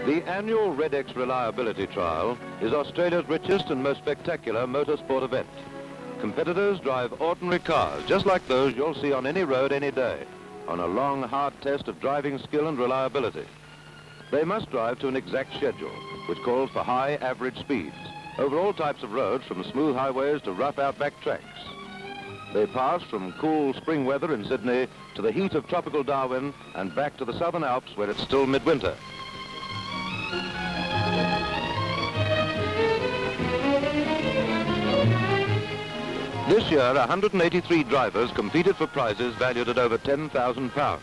The annual REDEX Reliability Trial is Australia's richest and most spectacular motorsport event. Competitors drive ordinary cars, just like those you'll see on any road any day, on a long, hard test of driving skill and reliability. They must drive to an exact schedule, which calls for high average speeds, over all types of roads, from smooth highways to rough outback tracks. They pass from cool spring weather in Sydney to the heat of tropical Darwin and back to the Southern Alps, where it's still midwinter. This year, 183 drivers competed for prizes valued at over £10,000.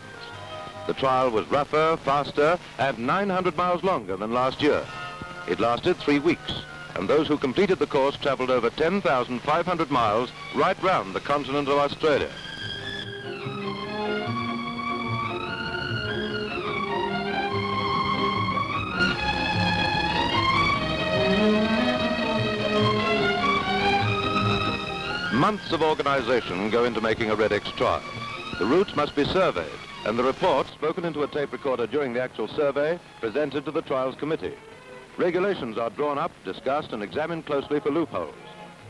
The trial was rougher, faster, and 900 miles longer than last year. It lasted 3 weeks, and those who completed the course travelled over 10,500 miles right round the continent of Australia. Months of organisation go into making a REDEX trial. The routes must be surveyed, and the reports, spoken into a tape recorder during the actual survey, presented to the trials committee. Regulations are drawn up, discussed and examined closely for loopholes.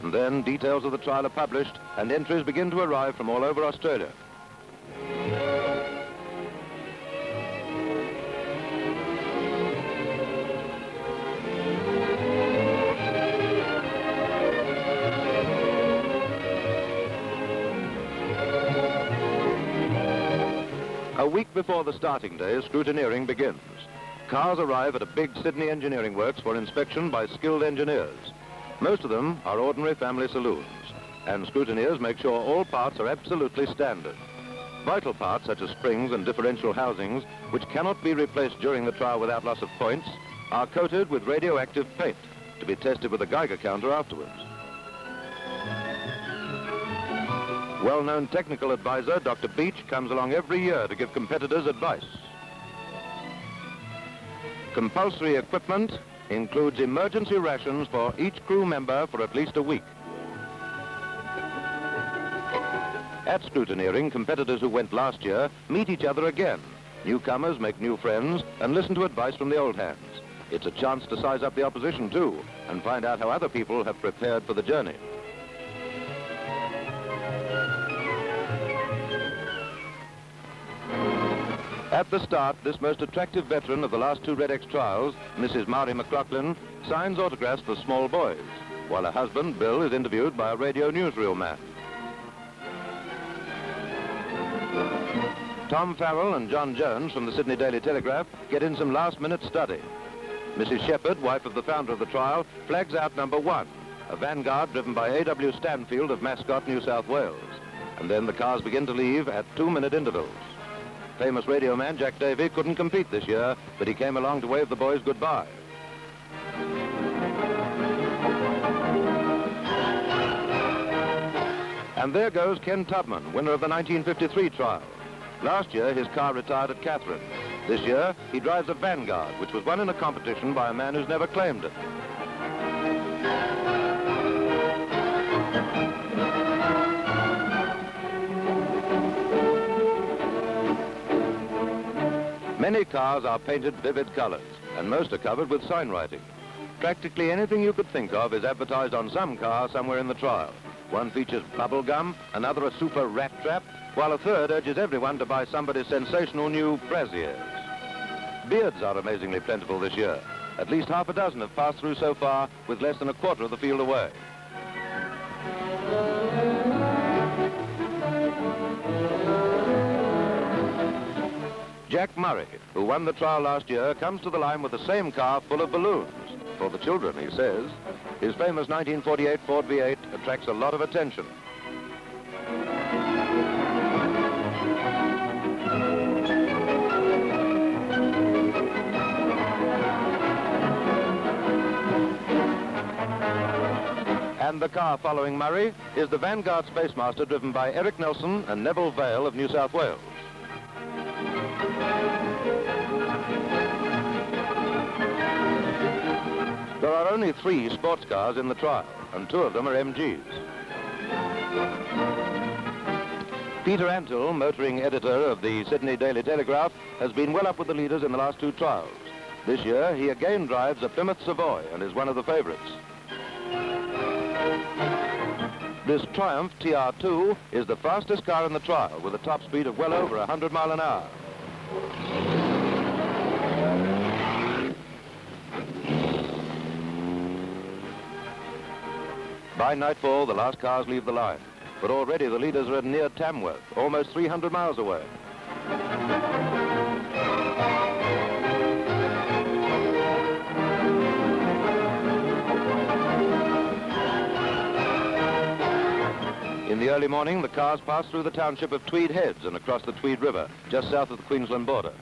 And then details of the trial are published and entries begin to arrive from all over Australia. A week before the starting day, scrutineering begins. Cars arrive at a big Sydney engineering works for inspection by skilled engineers. Most of them are ordinary family saloons, and scrutineers make sure all parts are absolutely standard. Vital parts such as springs and differential housings, which cannot be replaced during the trial without loss of points, are coated with radioactive paint to be tested with a Geiger counter afterwards. Well-known technical advisor Dr. Beach comes along every year to give competitors advice. Compulsory equipment includes emergency rations for each crew member for at least a week. At scrutineering, competitors who went last year meet each other again. Newcomers make new friends and listen to advice from the old hands. It's a chance to size up the opposition too and find out how other people have prepared for the journey. At the start, this most attractive veteran of the last 2 REDEX trials, Mrs. Laurie McLaughlin, signs autographs for small boys, while her husband, Bill, is interviewed by a radio newsreel man. Tom Farrell and John Jones from the Sydney Daily Telegraph get in some last-minute study. Mrs. Shepherd, wife of the founder of the trial, flags out number 1, a Vanguard driven by A.W. Stanfield of Mascot, New South Wales. And then the cars begin to leave at 2-minute intervals. Famous radio man Jack Davey couldn't compete this year, but he came along to wave the boys goodbye. And there goes Ken Tubman, winner of the 1953 trial. Last year, his car retired at Catherine. This year, he drives a Vanguard, which was won in a competition by a man who's never claimed it. Many cars are painted vivid colors, and most are covered with sign writing. Practically anything you could think of is advertised on some car somewhere in the trial. One features bubble gum, another a super rat trap, while a third urges everyone to buy somebody's sensational new brassieres. Beards are amazingly plentiful this year. At least half a dozen have passed through so far, with less than a quarter of the field away. Jack Murray, who won the trial last year, comes to the line with the same car full of balloons. For the children, he says. His famous 1948 Ford V8 attracts a lot of attention. And the car following Murray is the Vanguard Spacemaster, driven by Eric Nelson and Neville Vale of New South Wales. There are only 3 sports cars in the trial, and 2 of them are MGs. Peter Antill, motoring editor of the Sydney Daily Telegraph, has been well up with the leaders in the last 2 trials. This year, he again drives a Plymouth Savoy and is one of the favourites. This Triumph TR2 is the fastest car in the trial, with a top speed of well over 100 miles an hour. By nightfall, the last cars leave the line, but already the leaders are near Tamworth, almost 300 miles away. In the early morning, the cars pass through the township of Tweed Heads and across the Tweed River, just south of the Queensland border.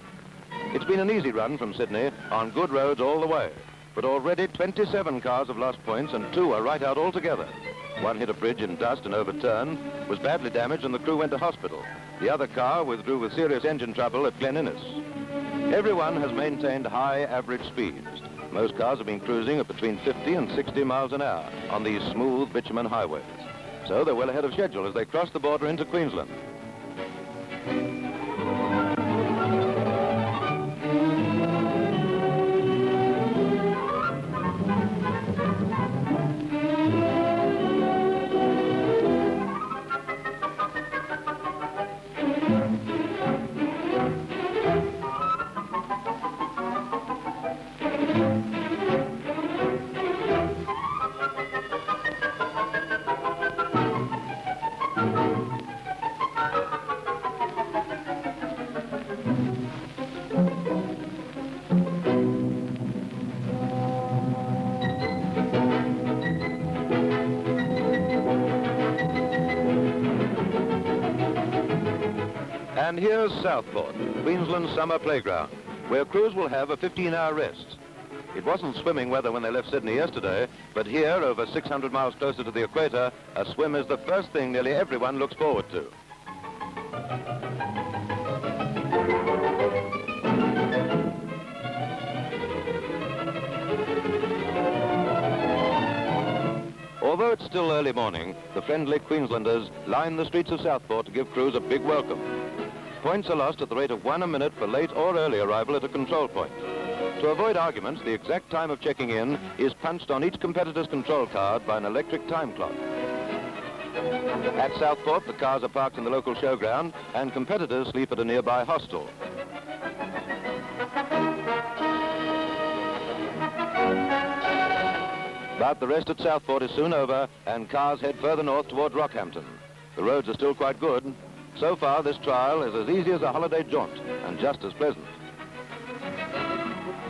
It's been an easy run from Sydney, on good roads all the way, but already 27 cars have lost points and 2 are right out altogether. One hit a bridge in dust and overturned, was badly damaged and the crew went to hospital. The other car withdrew with serious engine trouble at Glen Innes. Everyone has maintained high average speeds. Most cars have been cruising at between 50 and 60 miles an hour on these smooth bitumen highways. So they're well ahead of schedule as they cross the border into Queensland. And here's Southport, Queensland's summer playground, where crews will have a 15-hour rest. It wasn't swimming weather when they left Sydney yesterday, but here, over 600 miles closer to the equator, a swim is the first thing nearly everyone looks forward to. Although it's still early morning, the friendly Queenslanders line the streets of Southport to give crews a big welcome. Points are lost at the rate of 1 a minute for late or early arrival at a control point. To avoid arguments, the exact time of checking in is punched on each competitor's control card by an electric time clock. At Southport, the cars are parked in the local showground and competitors sleep at a nearby hostel. But the rest at Southport is soon over and cars head further north towards Rockhampton. The roads are still quite good. So far, this trial is as easy as a holiday jaunt and just as pleasant.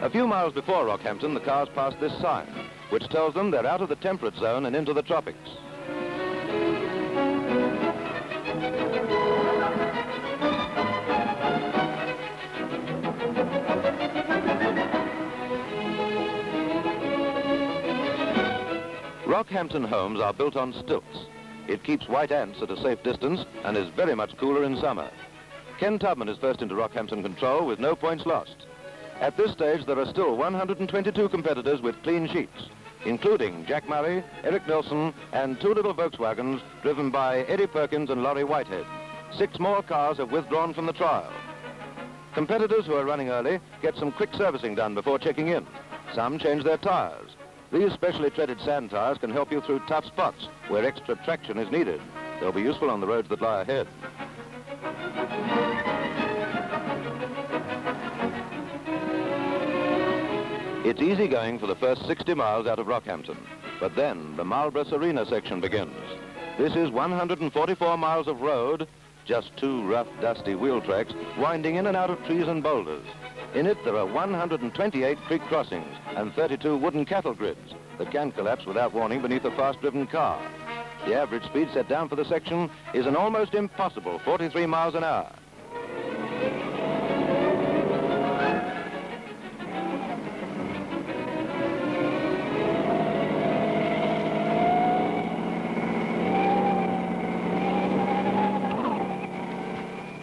A few miles before Rockhampton, the cars pass this sign, which tells them they're out of the temperate zone and into the tropics. Rockhampton homes are built on stilts. It keeps white ants at a safe distance and is very much cooler in summer. Ken Tubman is first into Rockhampton control with no points lost. At this stage, there are still 122 competitors with clean sheets, including Jack Murray, Eric Nelson, and 2 little Volkswagens driven by Eddie Perkins and Laurie Whitehead. 6 more cars have withdrawn from the trial. Competitors who are running early get some quick servicing done before checking in. Some change their tires. These specially treaded sand tires can help you through tough spots where extra traction is needed. They'll be useful on the roads that lie ahead. It's easy going for the first 60 miles out of Rockhampton, but then the Marlborough Arena section begins. This is 144 miles of road, just 2 rough, dusty wheel tracks winding in and out of trees and boulders. In it, there are 128 creek crossings and 32 wooden cattle grids that can collapse without warning beneath a fast-driven car. The average speed set down for the section is an almost impossible 43 miles an hour.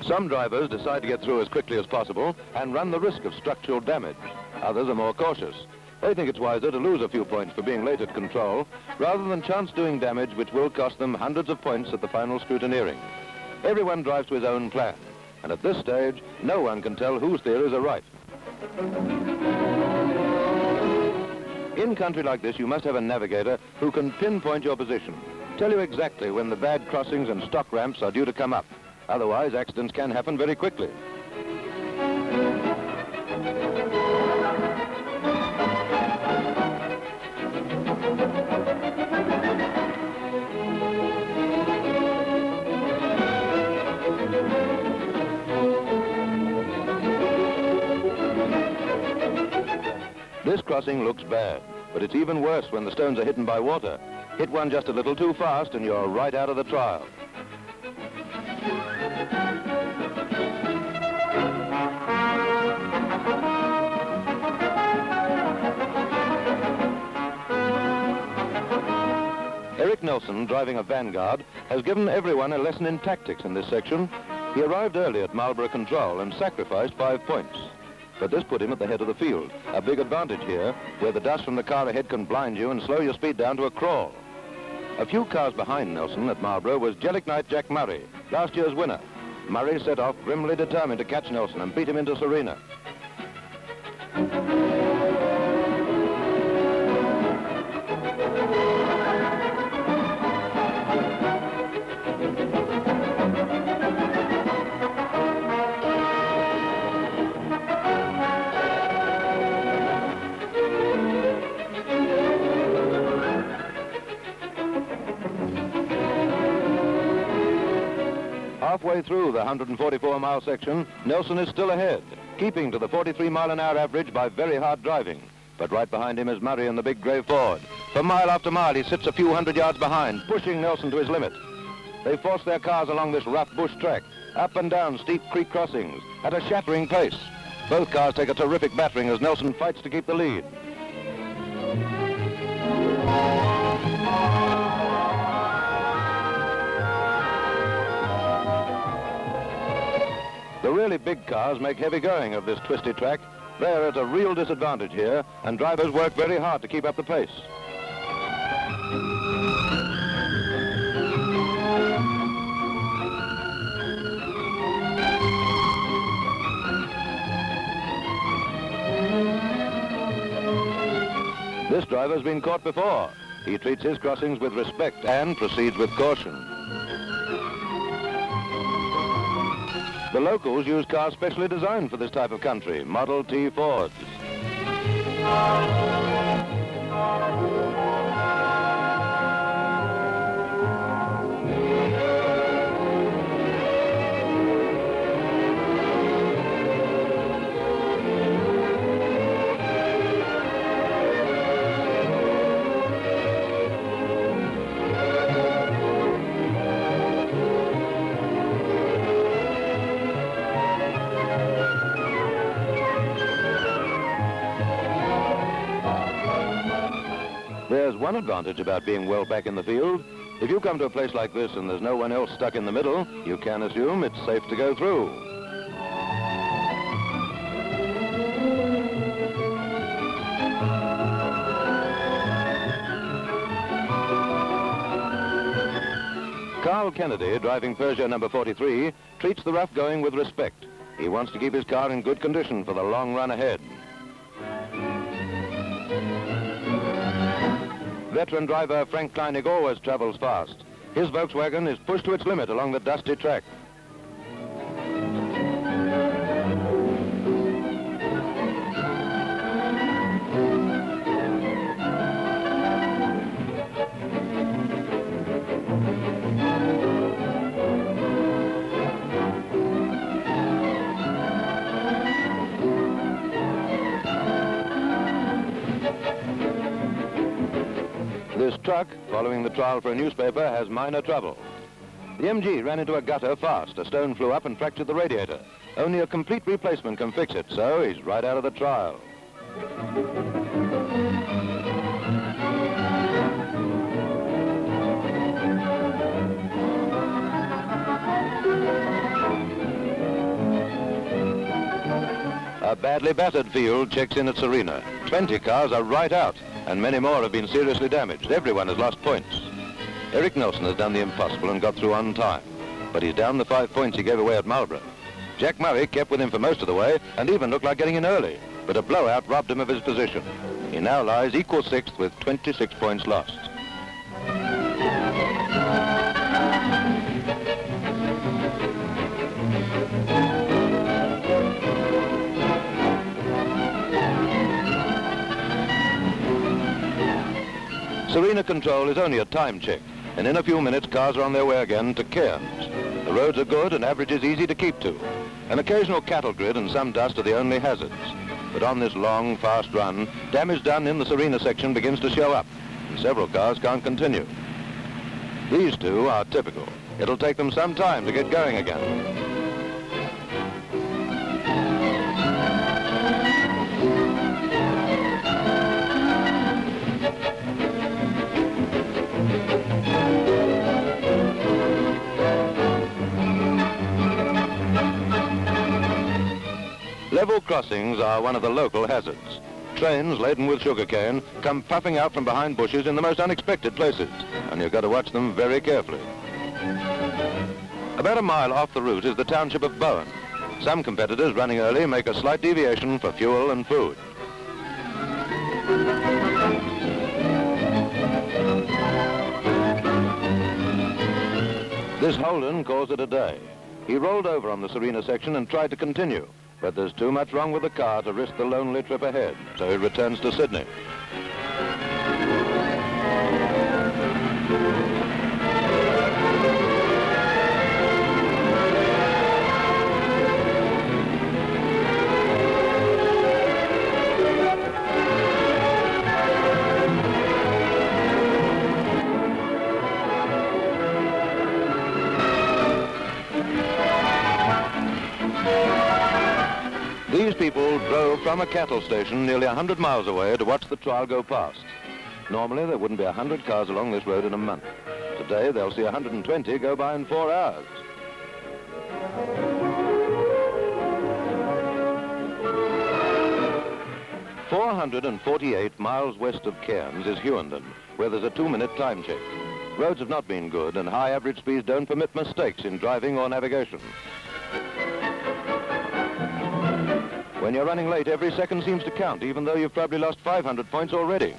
Some drivers decide to get through as quickly as possible and run the risk of structural damage. Others are more cautious. They think it's wiser to lose a few points for being late at control rather than chance doing damage which will cost them hundreds of points at the final scrutineering. Everyone drives to his own plan, and at this stage, no one can tell whose theories are right. In country like this, you must have a navigator who can pinpoint your position, tell you exactly when the bad crossings and stock ramps are due to come up. Otherwise, accidents can happen very quickly. This crossing looks bad, but it's even worse when the stones are hidden by water. Hit one just a little too fast and you're right out of the trial. Eric Nelson, driving a Vanguard, has given everyone a lesson in tactics in this section. He arrived early at Marlborough Control and sacrificed 5 points. But this put him at the head of the field, a big advantage here, where the dust from the car ahead can blind you and slow your speed down to a crawl. A few cars behind Nelson at Marlborough was Jellic Knight Jack Murray, last year's winner. Murray set off grimly determined to catch Nelson and beat him into Serena. Halfway through the 144-mile section, Nelson is still ahead, keeping to the 43-mile-an-hour average by very hard driving. But right behind him is Murray in the big grey Ford. For mile after mile, he sits a few hundred yards behind, pushing Nelson to his limit. They force their cars along this rough bush track, up and down steep creek crossings, at a shattering pace. Both cars take a terrific battering as Nelson fights to keep the lead. The really big cars make heavy going of this twisty track. They're at a real disadvantage here, and drivers work very hard to keep up the pace. This driver's been caught before. He treats his crossings with respect and proceeds with caution. The locals use cars specially designed for this type of country, Model T Fords. There's one advantage about being well back in the field. If you come to a place like this and there's no one else stuck in the middle, you can assume it's safe to go through. Carl Kennedy, driving Peugeot number 43, treats the rough going with respect. He wants to keep his car in good condition for the long run ahead. Veteran driver Frank Kleinig always travels fast. His Volkswagen is pushed to its limit along the dusty track. This truck, following the trial for a newspaper, has minor trouble. The MG ran into a gutter fast. A stone flew up and fractured the radiator. Only a complete replacement can fix it, so he's right out of the trial. A badly battered field checks in at Serena. 20 cars are right out, and many more have been seriously damaged. Everyone has lost points. Eric Nelson has done the impossible and got through on time, but he's down the 5 points he gave away at Marlborough. Jack Murray kept with him for most of the way and even looked like getting in early, but a blowout robbed him of his position. He now lies equal sixth with 26 points lost. Serena control is only a time check, and in a few minutes cars are on their way again to Cairns. The roads are good and average is easy to keep to. An occasional cattle grid and some dust are the only hazards. But on this long, fast run, damage done in the Serena section begins to show up, and several cars can't continue. These two are typical. It'll take them some time to get going again. Level crossings are one of the local hazards. Trains laden with sugarcane come puffing out from behind bushes in the most unexpected places, and you've got to watch them very carefully. About a mile off the route is the township of Bowen. Some competitors running early make a slight deviation for fuel and food. This Holden calls it a day. He rolled over on the Serena section and tried to continue, but there's too much wrong with the car to risk the lonely trip ahead, so he returns to Sydney. These people drove from a cattle station nearly 100 miles away to watch the trial go past. Normally, there wouldn't be 100 cars along this road in a month. Today, they'll see 120 go by in 4 hours. "448 miles west of Cairns is Hughenden, where there's a 2-minute time check. Roads have not been good, and high average speeds don't permit mistakes in driving or navigation. When you're running late, every second seems to count, even though you've probably lost 500 points already.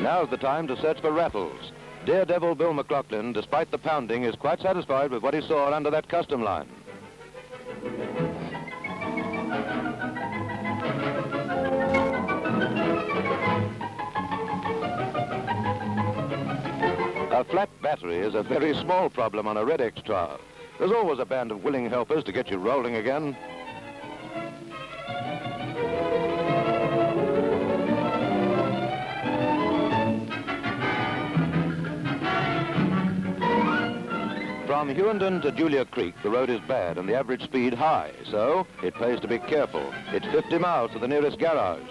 Now's the time to search for rattles. Daredevil Bill McLaughlin, despite the pounding, is quite satisfied with what he saw under that custom line. A flat battery is a very small problem on a REDEX trial. There's always a band of willing helpers to get you rolling again. From Hughenden to Julia Creek, the road is bad and the average speed high, so it pays to be careful. It's 50 miles to the nearest garage.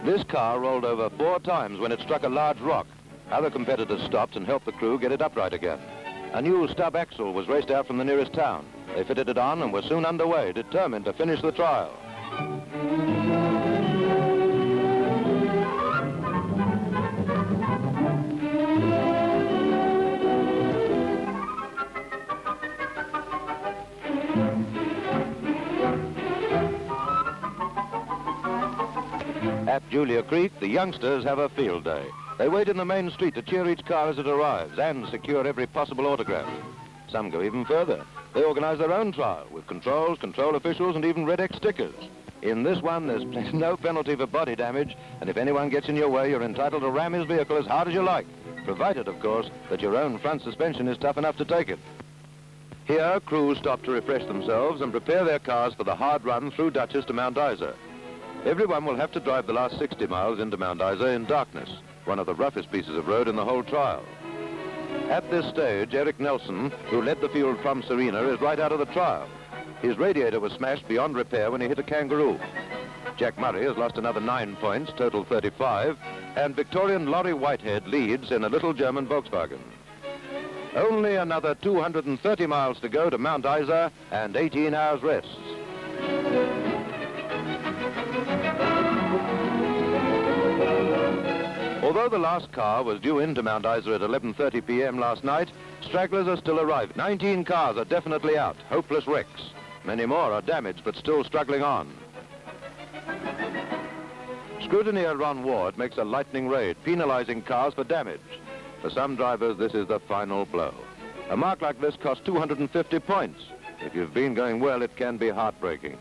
This car rolled over 4 times when it struck a large rock. Other competitors stopped and helped the crew get it upright again. A new stub axle was raced out from the nearest town. They fitted it on and were soon underway, determined to finish the trial. At Julia Creek, the youngsters have a field day. They wait in the main street to cheer each car as it arrives and secure every possible autograph. Some go even further. They organize their own trial with controls, control officials, and even REDEX stickers. In this one, there's no penalty for body damage, and if anyone gets in your way, you're entitled to ram his vehicle as hard as you like, provided, of course, that your own front suspension is tough enough to take it. Here, crews stop to refresh themselves and prepare their cars for the hard run through Duchess to Mount Isa. Everyone will have to drive the last 60 miles into Mount Isa in darkness, one of the roughest pieces of road in the whole trial. At this stage, Eric Nelson, who led the field from Serena, is right out of the trial. His radiator was smashed beyond repair when he hit a kangaroo. Jack Murray has lost another 9 points, total 35, and Victorian Laurie Whitehead leads in a little German Volkswagen. Only another 230 miles to go to Mount Isa and 18 hours rest. Although the last car was due into Mount Isa at 11:30 p.m. last night, stragglers are still arriving. 19 cars are definitely out, hopeless wrecks. Many more are damaged but still struggling on. Scrutiny at Ron Ward makes a lightning raid, penalizing cars for damage. For some drivers, this is the final blow. A mark like this costs 250 points. If you've been going well, it can be heartbreaking.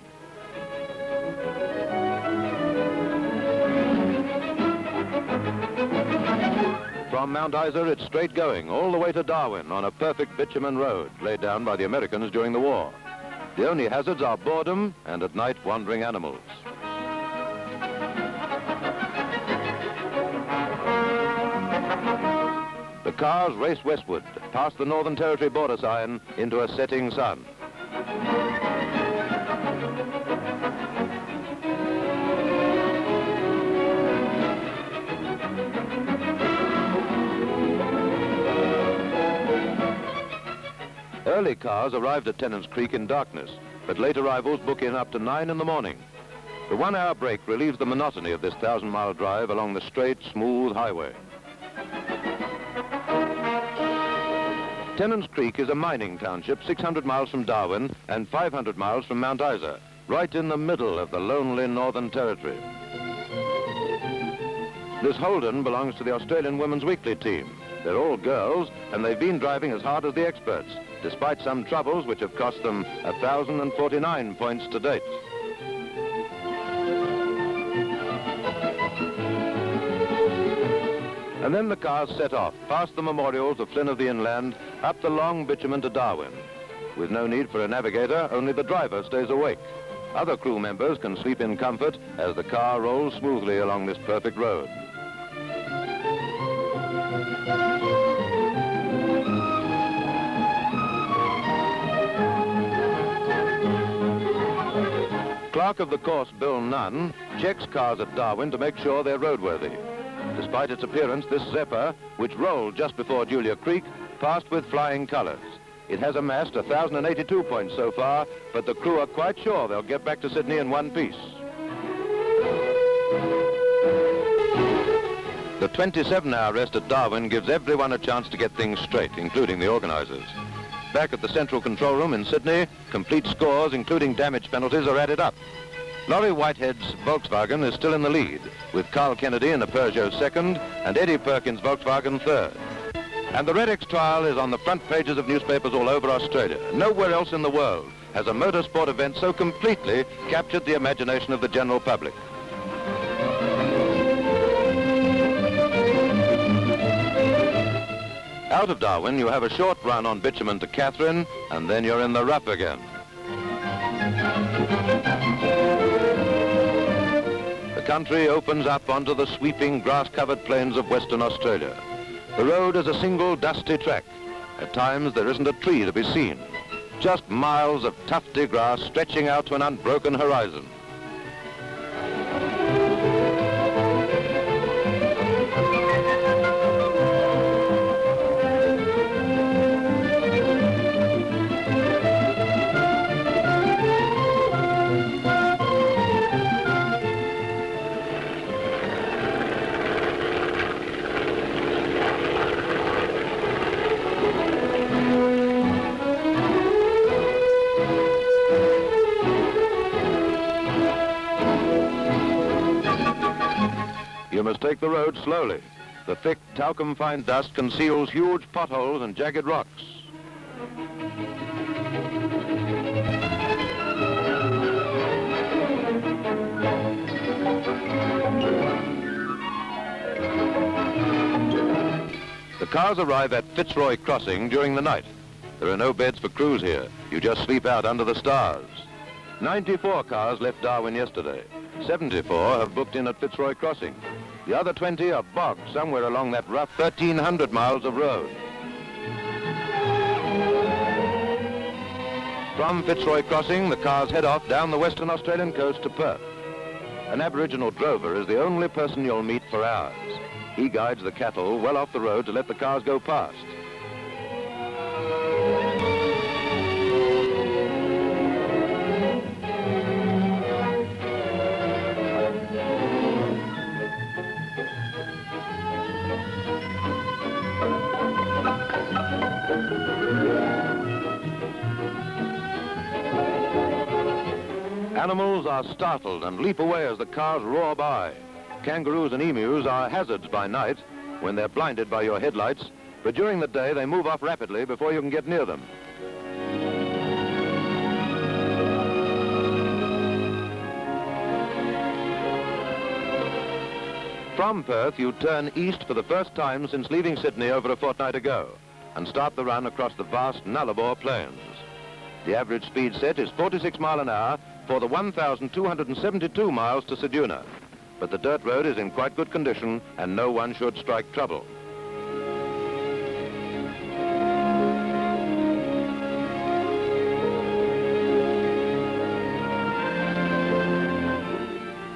From Mount Isa, it's straight going all the way to Darwin on a perfect bitumen road laid down by the Americans during the war. The only hazards are boredom and at night wandering animals. The cars race westward, past the Northern Territory border sign, into a setting sun. Early cars arrived at Tennant's Creek in darkness, but late arrivals book in up to 9 in the morning. The 1-hour break relieves the monotony of this 1,000-mile drive along the straight, smooth highway. Tennant's Creek is a mining township 600 miles from Darwin and 500 miles from Mount Isa, right in the middle of the lonely Northern Territory. This Holden belongs to the Australian Women's Weekly team. They're all girls, and they've been driving as hard as the experts, despite some troubles which have cost them 1,049 points to date. And then the cars set off, past the memorials of Flynn of the Inland, up the long bitumen to Darwin. With no need for a navigator, only the driver stays awake. Other crew members can sleep in comfort as the car rolls smoothly along this perfect road. Clerk of the course, Bill Nunn, checks cars at Darwin to make sure they're roadworthy. Despite its appearance, this Zephyr, which rolled just before Julia Creek, passed with flying colors. It has amassed 1,082 points so far, but the crew are quite sure they'll get back to Sydney in one piece. The 27-hour rest at Darwin gives everyone a chance to get things straight, including the organizers. Back at the Central Control Room in Sydney, complete scores, including damage penalties, are added up. Laurie Whitehead's Volkswagen is still in the lead, with Carl Kennedy in a Peugeot second and Eddie Perkins' Volkswagen third. And the REDEX Trial is on the front pages of newspapers all over Australia. Nowhere else in the world has a motorsport event so completely captured the imagination of the general public. Out of Darwin, you have a short run on bitumen to Katherine, and then you're in the rough again. The country opens up onto the sweeping grass-covered plains of Western Australia. The road is a single dusty track. At times there isn't a tree to be seen. Just miles of tufty grass stretching out to an unbroken horizon. You must take the road slowly. The thick talcum fine dust conceals huge potholes and jagged rocks. The cars arrive at Fitzroy Crossing during the night. There are no beds for crews here. You just sleep out under the stars. 94 cars left Darwin yesterday. 74 have booked in at Fitzroy Crossing. The other 20 are bogged somewhere along that rough 1,300 miles of road. From Fitzroy Crossing, the cars head off down the Western Australian coast to Perth. An Aboriginal drover is the only person you'll meet for hours. He guides the cattle well off the road to let the cars go past. Animals are startled and leap away as the cars roar by. Kangaroos and emus are hazards by night when they're blinded by your headlights, but during the day they move off rapidly before you can get near them. From Perth, you turn east for the first time since leaving Sydney over a fortnight ago and start the run across the vast Nullarbor Plains. The average speed set is 46 miles an hour for the 1,272 miles to Ceduna. But the dirt road is in quite good condition and no one should strike trouble.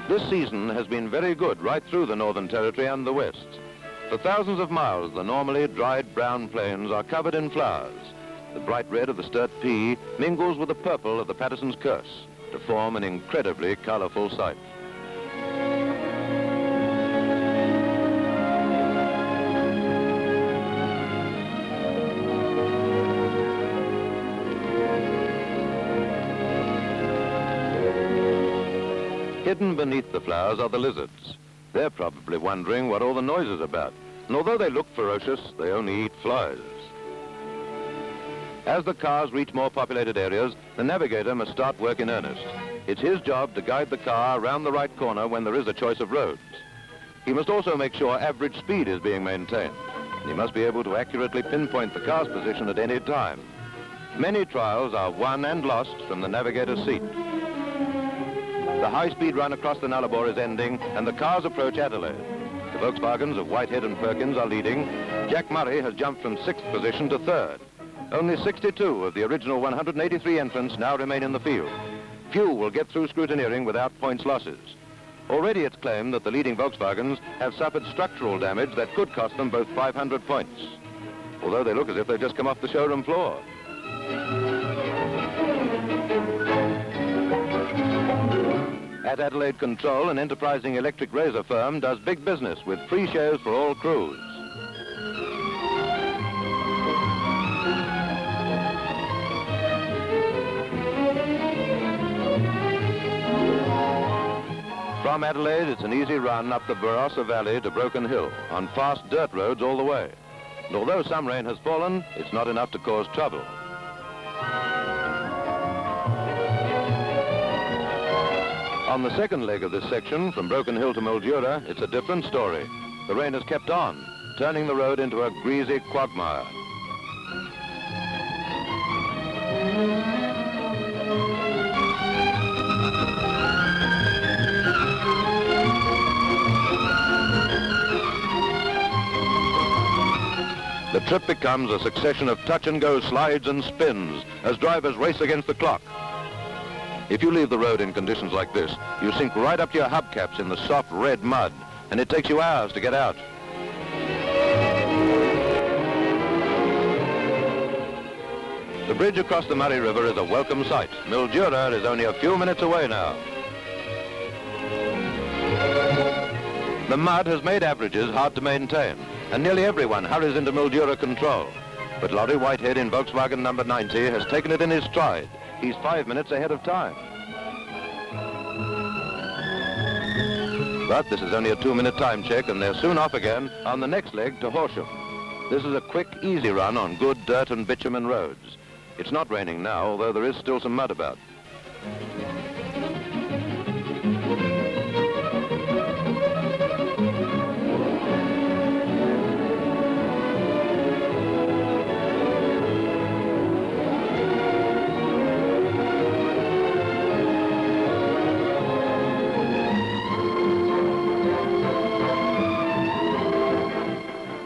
This season has been very good right through the Northern Territory and the West. For thousands of miles, the normally dried brown plains are covered in flowers. The bright red of the Sturt pea mingles with the purple of the Patterson's curse to form an incredibly colorful sight. Hidden beneath the flowers are the lizards. They're probably wondering what all the noise is about. And although they look ferocious, they only eat flies. As the cars reach more populated areas, the navigator must start work in earnest. It's his job to guide the car around the right corner when there is a choice of roads. He must also make sure average speed is being maintained. And he must be able to accurately pinpoint the car's position at any time. Many trials are won and lost from the navigator's seat. The high-speed run across the Nullarbor is ending, and the cars approach Adelaide. The Volkswagens of Whitehead and Perkins are leading. Jack Murray has jumped from 6th position to 3rd. Only 62 of the original 183 entrants now remain in the field. Few will get through scrutineering without points losses. Already it's claimed that the leading Volkswagens have suffered structural damage that could cost them both 500 points, although they look as if they've just come off the showroom floor. At Adelaide Control, an enterprising electric razor firm does big business with free shares for all crews. From Adelaide, it's an easy run up the Barossa Valley to Broken Hill on fast dirt roads all the way. And although some rain has fallen, it's not enough to cause trouble. On the second leg of this section, from Broken Hill to Mildura, it's a different story. The rain has kept on, turning the road into a greasy quagmire. The trip becomes a succession of touch-and-go slides and spins as drivers race against the clock. If you leave the road in conditions like this, you sink right up to your hubcaps in the soft red mud, and it takes you hours to get out. The bridge across the Murray River is a welcome sight. Mildura is only a few minutes away now. The mud has made averages hard to maintain, and nearly everyone hurries into Mildura Control. But Laurie Whitehead in Volkswagen number 90 has taken it in his stride. He's 5 minutes ahead of time. But this is only a 2-minute time check, and they're soon off again on the next leg to Horsham. This is a quick, easy run on good dirt and bitumen roads. It's not raining now, although there is still some mud about.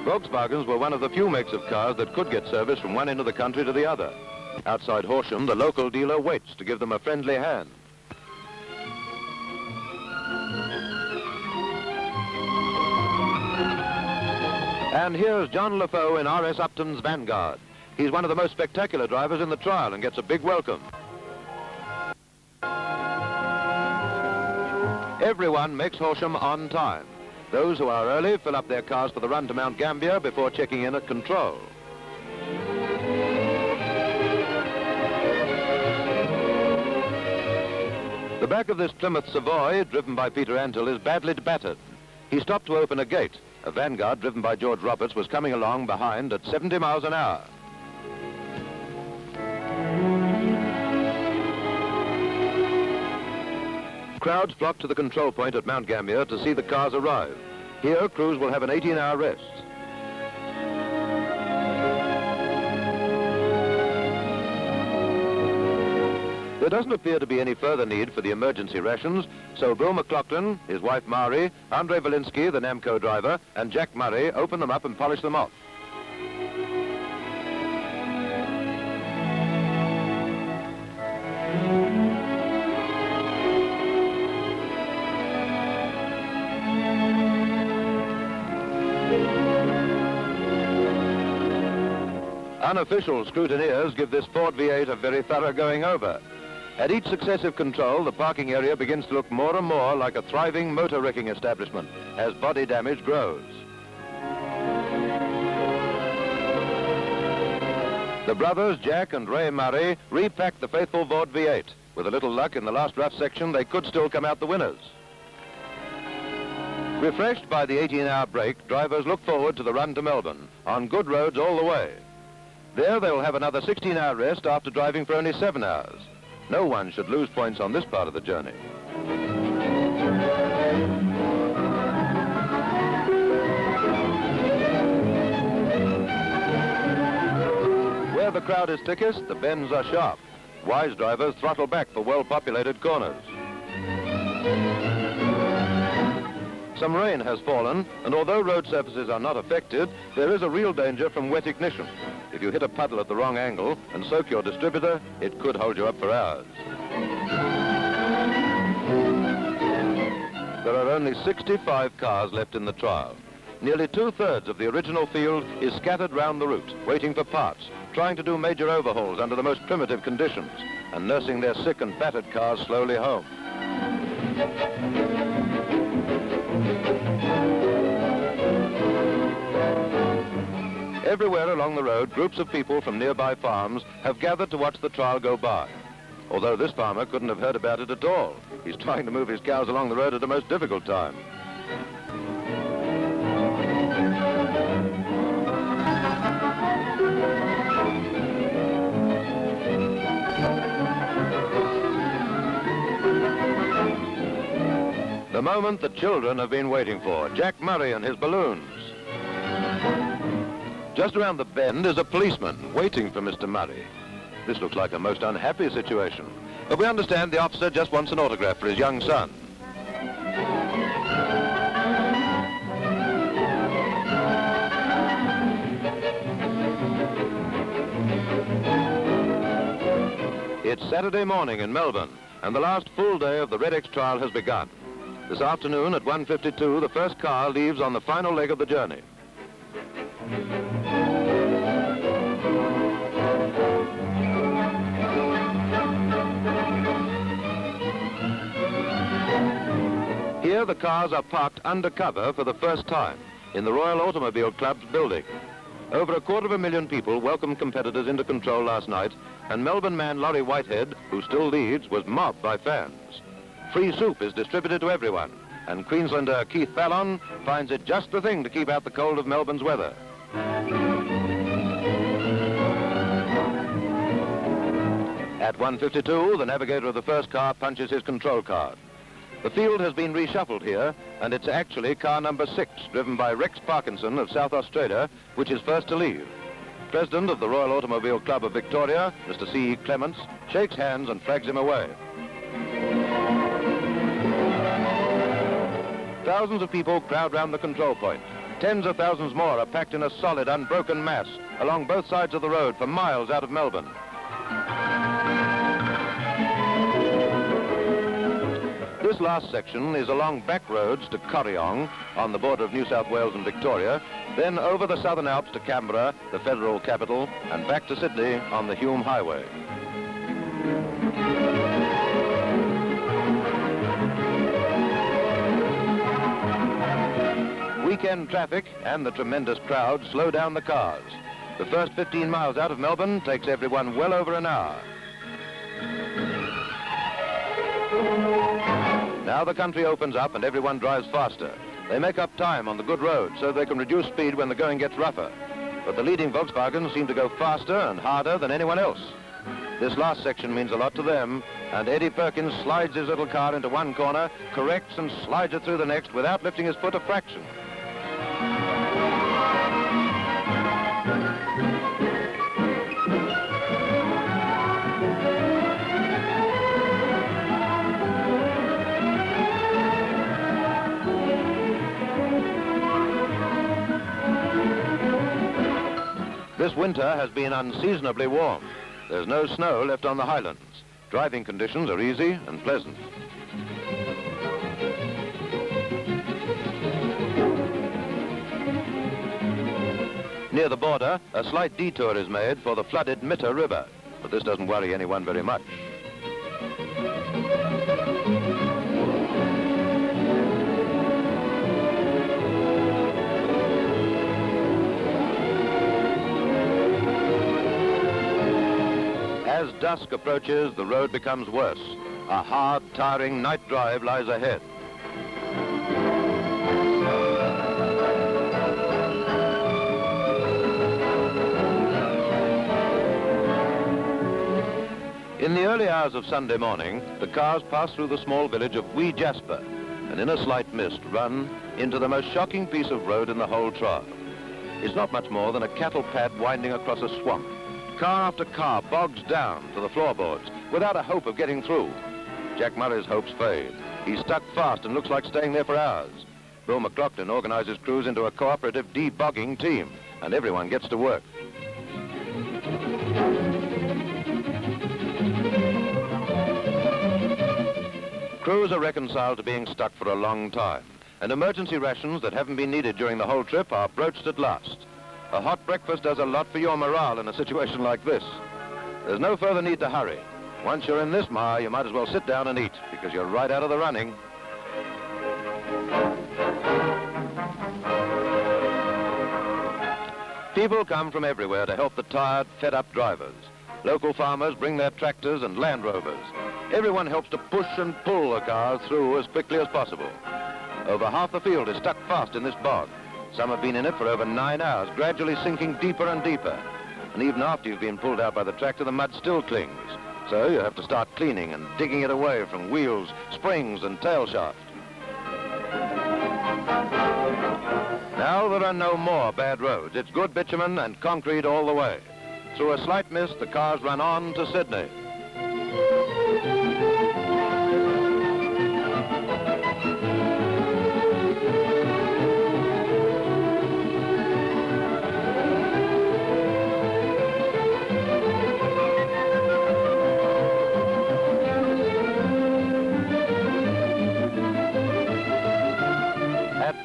Volkswagens were one of the few makes of cars that could get service from one end of the country to the other. Outside Horsham, the local dealer waits to give them a friendly hand. And here's John LaFoe in R.S. Upton's Vanguard. He's one of the most spectacular drivers in the trial and gets a big welcome. Everyone makes Horsham on time. Those who are early fill up their cars for the run to Mount Gambier before checking in at control. The back of this Plymouth Savoy, driven by Peter Antle, is badly battered. He stopped to open a gate. A Vanguard, driven by George Roberts, was coming along behind at 70 miles an hour. Crowds flock to the control point at Mount Gambier to see the cars arrive. Here, crews will have an 18-hour rest. There doesn't appear to be any further need for the emergency rations, so Bill McLaughlin, his wife Laurie, Andre Valinsky, the Namco driver, and Jack Murray open them up and polish them off. Unofficial scrutineers give this Ford V8 a very thorough going over. At each successive control, the parking area begins to look more and more like a thriving motor wrecking establishment as body damage grows. The brothers, Jack and Ray Murray, repacked the faithful Ford V8. With a little luck in the last rough section, they could still come out the winners. Refreshed by the 18-hour break, drivers look forward to the run to Melbourne, on good roads all the way. There they will have another 16-hour rest after driving for only 7 hours. No one should lose points on this part of the journey. Where the crowd is thickest, the bends are sharp. Wise drivers throttle back for well-populated corners. Some rain has fallen, and although road surfaces are not affected, there is a real danger from wet ignition. If you hit a puddle at the wrong angle and soak your distributor, it could hold you up for hours. There are only 65 cars left in the trial. Nearly two-thirds of the original field is scattered round the route, waiting for parts, trying to do major overhauls under the most primitive conditions, and nursing their sick and battered cars slowly home. Everywhere along the road, groups of people from nearby farms have gathered to watch the trial go by. Although this farmer couldn't have heard about it at all. He's trying to move his cows along the road at a most difficult time. The moment the children have been waiting for, Jack Murray and his balloons. Just around the bend is a policeman waiting for Mr. Murray. This looks like a most unhappy situation, but we understand the officer just wants an autograph for his young son. It's Saturday morning in Melbourne, and the last full day of the REDEX trial has begun. This afternoon at 1:52, the first car leaves on the final leg of the journey. Here the cars are parked undercover for the first time in the Royal Automobile Club's building. Over 250,000 people welcomed competitors into control last night, and Melbourne man Laurie Whitehead, who still leads, was mobbed by fans. Free soup is distributed to everyone, and Queenslander Keith Fallon finds it just the thing to keep out the cold of Melbourne's weather. At 1:52, the navigator of the first car punches his control card. The field has been reshuffled here, and it's actually car number 6, driven by Rex Parkinson of South Australia, which is first to leave. President of the Royal Automobile Club of Victoria, Mr. C.E. Clements, shakes hands and flags him away. Thousands of people crowd round the control point. Tens of thousands more are packed in a solid, unbroken mass along both sides of the road for miles out of Melbourne. This last section is along back roads to Corryong, on the border of New South Wales and Victoria, then over the Southern Alps to Canberra, the federal capital, and back to Sydney on the Hume Highway. Weekend traffic and the tremendous crowd slow down the cars. The first 15 miles out of Melbourne takes everyone well over an hour. Now the country opens up and everyone drives faster. They make up time on the good road so they can reduce speed when the going gets rougher. But the leading Volkswagens seem to go faster and harder than anyone else. This last section means a lot to them, and Eddie Perkins slides his little car into one corner, corrects and slides it through the next without lifting his foot a fraction. This winter has been unseasonably warm. There's no snow left on the highlands. Driving conditions are easy and pleasant. Near the border, a slight detour is made for the flooded Mitter River, but this doesn't worry anyone very much. As dusk approaches, the road becomes worse. A hard, tiring night drive lies ahead. In the early hours of Sunday morning, the cars pass through the small village of Wee Jasper, and in a slight mist run into the most shocking piece of road in the whole trial. It's not much more than a cattle pad winding across a swamp. Car after car bogs down to the floorboards without a hope of getting through. Jack Murray's hopes fade. He's stuck fast and looks like staying there for hours. Bill McLaughlin organizes crews into a cooperative debogging team, and everyone gets to work. Crews are reconciled to being stuck for a long time, and emergency rations that haven't been needed during the whole trip are broached at last. A hot breakfast does a lot for your morale in a situation like this. There's no further need to hurry. Once you're in this mire, you might as well sit down and eat, because you're right out of the running. People come from everywhere to help the tired, fed-up drivers. Local farmers bring their tractors and Land Rovers. Everyone helps to push and pull the cars through as quickly as possible. Over half the field is stuck fast in this bog. Some have been in it for over 9 hours, gradually sinking deeper and deeper. And even after you've been pulled out by the tractor, the mud still clings. So you have to start cleaning and digging it away from wheels, springs and tail shaft. Now there are no more bad roads. It's good bitumen and concrete all the way. Through a slight mist, the cars run on to Sydney.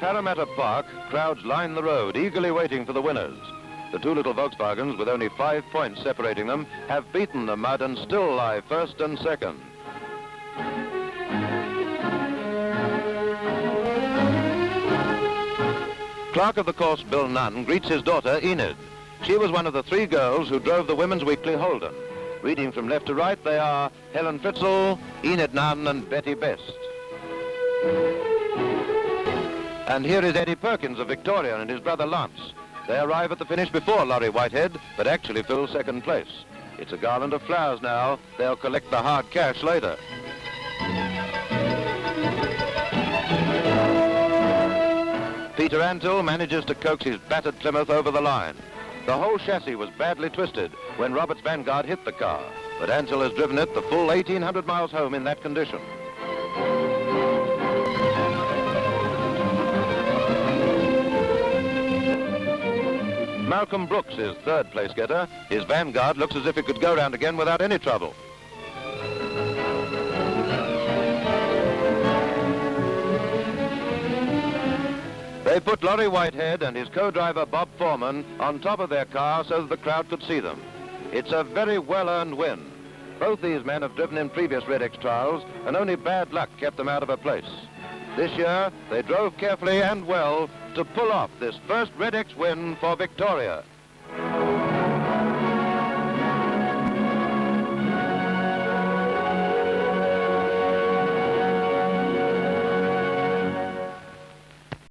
Parramatta Park, crowds line the road, eagerly waiting for the winners. The two little Volkswagens, with only 5 points separating them, have beaten the mud and still lie first and second. Clerk of the course, Bill Nunn, greets his daughter, Enid. She was one of the 3 girls who drove the Women's Weekly Holden. Reading from left to right, they are Helen Fritzl, Enid Nunn and Betty Best. And here is Eddie Perkins of Victoria and his brother Lance. They arrive at the finish before Laurie Whitehead, but actually fill second place. It's a garland of flowers now. They'll collect the hard cash later. Peter Antill manages to coax his battered Plymouth over the line. The whole chassis was badly twisted when Robert's Vanguard hit the car, but Antill has driven it the full 1,800 miles home in that condition. Malcolm Brooks is third place getter. His Vanguard looks as if it could go round again without any trouble. They put Laurie Whitehead and his co-driver Bob Foreman on top of their car so that the crowd could see them. It's a very well-earned win. Both these men have driven in previous REDEX trials, and only bad luck kept them out of a place. This year, they drove carefully and well to pull off this first REDEX win for Victoria.